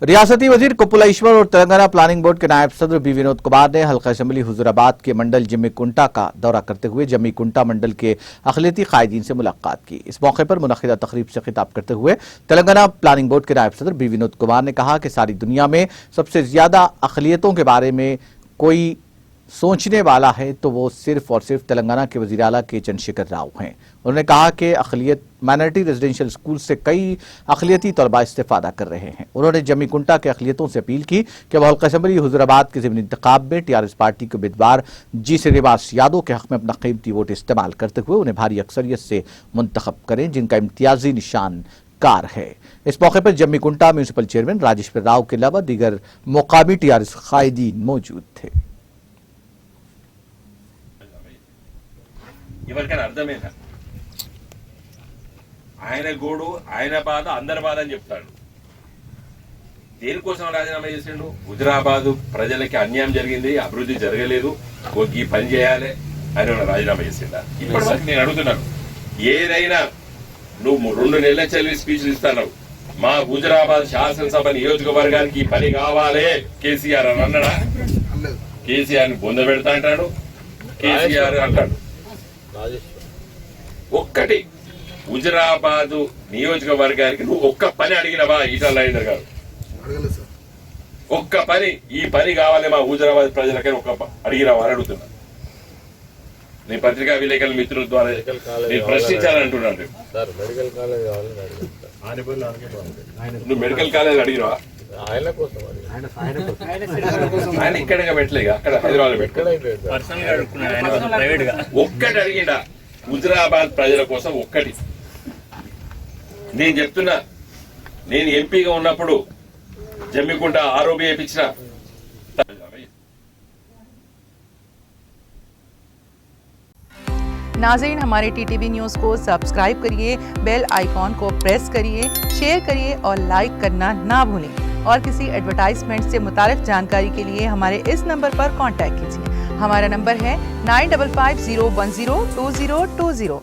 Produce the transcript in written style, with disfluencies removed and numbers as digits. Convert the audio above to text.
रियासती वजीर कुप्पुला और तेलंगाना प्लानिंग बोर्ड के नायब सदर बी विनोद कुमार ने हल्का असेंबली हुजूराबाद के मंडल जम्मीकुंटा का दौरा करते हुए जम्मीकुंटा मंडल के अक़लियती कायदीन से मुलाकात की। इस मौके पर मुनक़िदा तक़रीब से खिताब करते हुए तेलंगाना प्लानिंग बोर्ड के नायब सदर बी विनोद कुमार ने कहा कि सारी दुनिया में सबसे ज्यादा अक़लियतों के बारे में कोई सोचने वाला है तो वो सिर्फ और सिर्फ तेलंगाना के वज़ीर आला के चंद्रशेखर राव हैं। उन्होंने कहा कि अक़लियत माइनॉरिटी रेजिडेंशियल स्कूल से कई अक़लियती तलबा इस्तेफादा कर रहे हैं। उन्होंने जम्मीकुंटा के अक़लियतों से अपील की कि वह हल्का असेंबली हुजूराबाद के ज़िमनी इंतखाब में टीआरएस पार्टी के उम्मीदवार जी श्रीनिवास यादव के हक़ में अपना कीमती वोट इस्तेमाल करते हुए उन्हें भारी अक्सरियत से मुंतखब करें, जिनका इम्तियाजी निशान कार है। इस मौके पर जम्मीकुंटा म्यूनिसिपल चेयरमैन राजेश्वर राव के अलावा दीगर मुकामी टीआरएस कायदीन मौजूद थे। ఎవరికైనా అర్థమైందా? ఆయన గోడు, ఆయన బాధ, అందరి బాధ అని చెప్తాడు. దేనికోసం రాజీనామా చేసిండు? హుజురాబాద్ ప్రజలకి అన్యాయం జరిగింది, అభివృద్ధి జరగలేదు, ఈ పని చేయాలి అని రాజీనామా చేసిండా? ఇప్పటి వరకు నేను అడుగుతున్నాను, ఏదైనా నువ్వు 2 నెలల చెల్లి స్పీచ్లు ఇస్తాను, మా హుజురాబాద్ శాసనసభ నియోజకవర్గానికి ఈ పని కావాలి కేసీఆర్ అని అన్నాడా? కేసీఆర్ ని బొంద పెడతా అంటాడు, కేసీఆర్ అంటాడు. ఒక్కటి హుజురాబాద్ నియోజకవర్గానికి నువ్వు ఒక్క పని అడిగినవా? ఈటల రాజేందర్ గారు ఒక్క పని, ఈ పని కావాలి మా హుజురాబాద్ ప్రజలకని ఒక్క అడిగినవా అని అడుగుతున్నా. నీ పత్రికా విలేకరుల మిత్రుల ద్వారా నేను ప్రశ్నించాలంటున్నాను. నువ్వు మెడికల్ కాలేజ్ అడిగినవా? ఆయన ఇక్కడ పెట్టలేక అక్కడ హైదరాబాద్ పెట్టుకో. ఒక్కటి అడిగిండా హుజురాబాద్ ప్రజల కోసం? ఒక్కటి నేను చెప్తున్నా. నేను ఎంపీగా ఉన్నప్పుడు జమ్మికుంట ఆరోగ్య వేయించిన. नाज़रीन, हमारे टीटीवी न्यूज़ को सब्सक्राइब करिए, बेल आइकॉन को प्रेस करिए, शेयर करिए और लाइक करना ना भूलें। और किसी एडवर्टाइजमेंट से मुताल्लिक़ जानकारी के लिए हमारे इस नंबर पर कांटेक्ट कीजिए। हमारा नंबर है 9550102020।